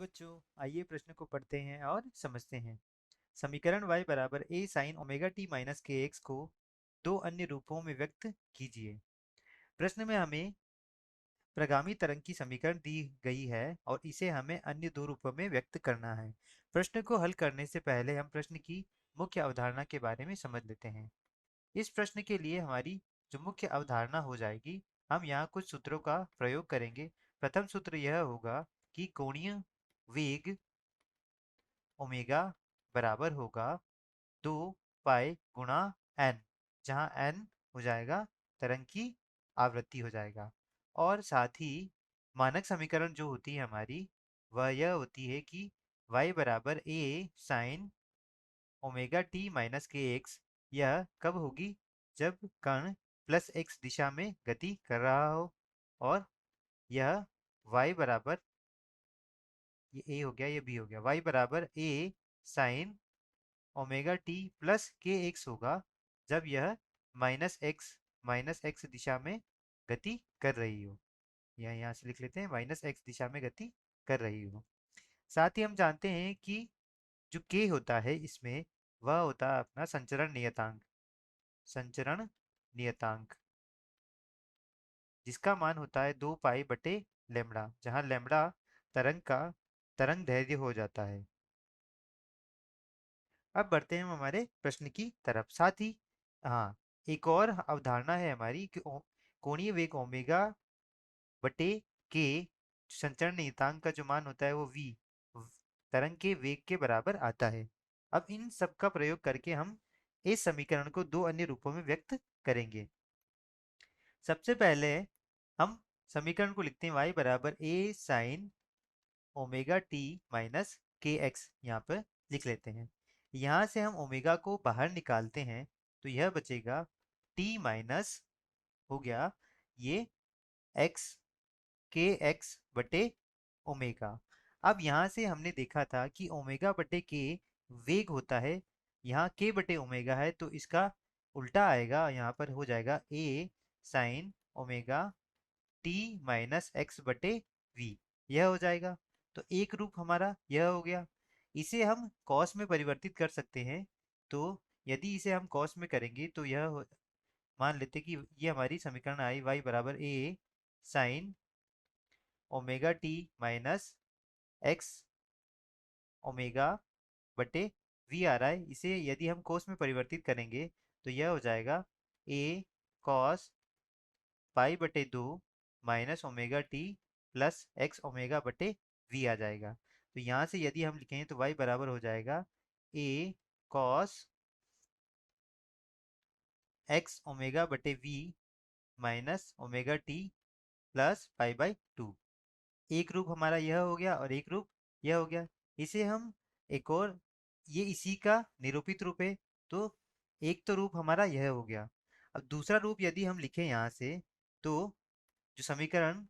बच्चों, आइए प्रश्न को पढ़ते हैं और समझते हैं। समीकरण y बराबर a sin omega t minus के एक्स को दो अन्य रूपों में व्यक्त कीजिए। प्रश्न में हमें प्रगामी तरंग की समीकरण दी गई है और इसे हमें अन्य दो रूपों में व्यक्त करना है। प्रश्न को हल करने से पहले हम प्रश्न की मुख्य अवधारणा के बारे में समझ लेते हैं। इस प्रश्न के लिए हमारी जो मुख्य अवधारणा हो जाएगी, हम यहाँ कुछ सूत्रों का प्रयोग करेंगे। प्रथम सूत्र यह होगा कि कोणीय वेग ओमेगा बराबर होगा 2 पाई गुणा एन, जहाँ एन हो जाएगा तरंग की आवृत्ति हो जाएगा। और साथ ही मानक समीकरण जो होती है हमारी, वह यह होती है कि y बराबर a sine omega T minus के एक्स। यह कब होगी? जब कण प्लस x दिशा में गति कर रहा हो। और यह y बराबर, ये a हो गया, ये b हो गया, y बराबर a sine omega t plus के एक्स होगा जब यह माइनस एक्स दिशा में गति कर रही हो। यह यहाँ से लिख लेते हैं, माइनस एक्स दिशा में गति कर रही हो। साथ ही हम जानते हैं कि जो k होता है इसमें, वह होता है अपना संचरण नियतांक। संचरण नियतांक जिसका मान होता है 2 पाई बटे लेमड़ा, जहाँ लेमड़ा तरंग का तरंग दैर्ध्य हो जाता है। अब बढ़ते हैं हम हमारे प्रश्न की तरफ। साथ ही हाँ, एक और अवधारणा है हमारी कि कोणीय वेग ओमेगा बटे के संचरण नियतांक का जो मान होता है वो v तरंग के वेग के बराबर आता है। अब इन सब का प्रयोग करके हम इस समीकरण को दो अन्य रूपों में व्यक्त करेंगे। सबसे पहले हम समीकरण को लिखते हैं y बराबर a sine omega T minus के एक्स, यहाँ पर लिख लेते हैं। यहाँ से हम ओमेगा को बाहर निकालते हैं तो यह बचेगा t माइनस, हो गया ये x के एक्स बटे ओमेगा। अब यहाँ से हमने देखा था कि ओमेगा बटे के वेग होता है, यहाँ के बटे ओमेगा है तो इसका उल्टा आएगा, यहाँ पर हो जाएगा a sine omega T minus x बटे वी, यह हो जाएगा। तो एक रूप हमारा यह हो गया। इसे हम कॉस में परिवर्तित कर सकते हैं। तो यदि इसे हम कॉस में करेंगे तो मान लेते कि ये हमारी समीकरण आई y बराबर a sine omega T minus x omega बटे वी आ रहा है। इसे यदि हम कोस में परिवर्तित करेंगे तो यह हो जाएगा a कॉस पाई बटे 2 minus omega t plus x omega बटे वी आ जाएगा। तो यहाँ से यदि हम लिखें तो y बराबर हो जाएगा a कॉस एक्स ओमेगा बटे v minus omega t plus pi by 2। एक रूप हमारा यह हो गया और एक रूप यह हो गया। इसे हम एक और, ये इसी का निरूपित रूप है। तो एक तो रूप हमारा यह हो गया। अब दूसरा रूप यदि हम लिखें यहाँ से, तो जो समीकरण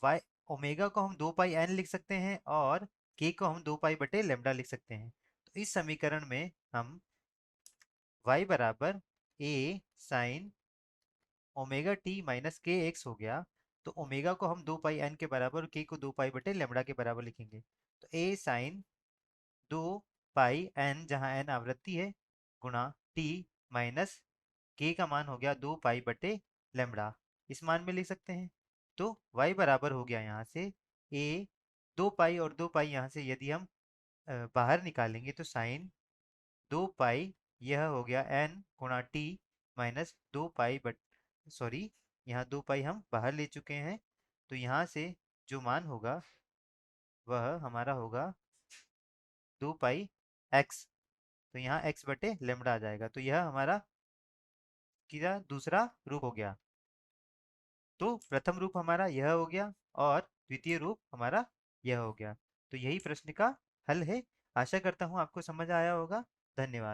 y ओमेगा को हम 2 पाई n लिख सकते हैं और k को हम 2 पाई बटे लेमडा लिख सकते हैं। तो इस समीकरण में हम y बराबर a sine omega T minus के एक्स हो गया। तो ओमेगा को हम 2 पाई n के बराबर और k को 2 पाई बटे लेमडा के बराबर लिखेंगे। तो a साइन 2 पाई n, जहाँ n आवृत्ति है, गुणा t माइनस k का मान हो गया 2 पाई बटे लेमडा, इस मान में लिख सकते हैं। तो y बराबर हो गया यहाँ से a 2 पाई और 2 पाई यहाँ से यदि हम बाहर निकालेंगे तो साइन 2 पाई, यह हो गया n गुणा t minus 2 pi but sorry, यहाँ 2 पाई हम बाहर ले चुके हैं। तो यहाँ से जो मान होगा वह हमारा होगा 2 पाई x। तो यहाँ x बटे लेमडा आ जाएगा। तो यह हमारा क्या दूसरा रूप हो गया। तो प्रथम रूप हमारा यह हो गया और द्वितीय रूप हमारा यह हो गया। तो यही प्रश्न का हल है। आशा करता हूँ आपको समझ आया होगा। धन्यवाद।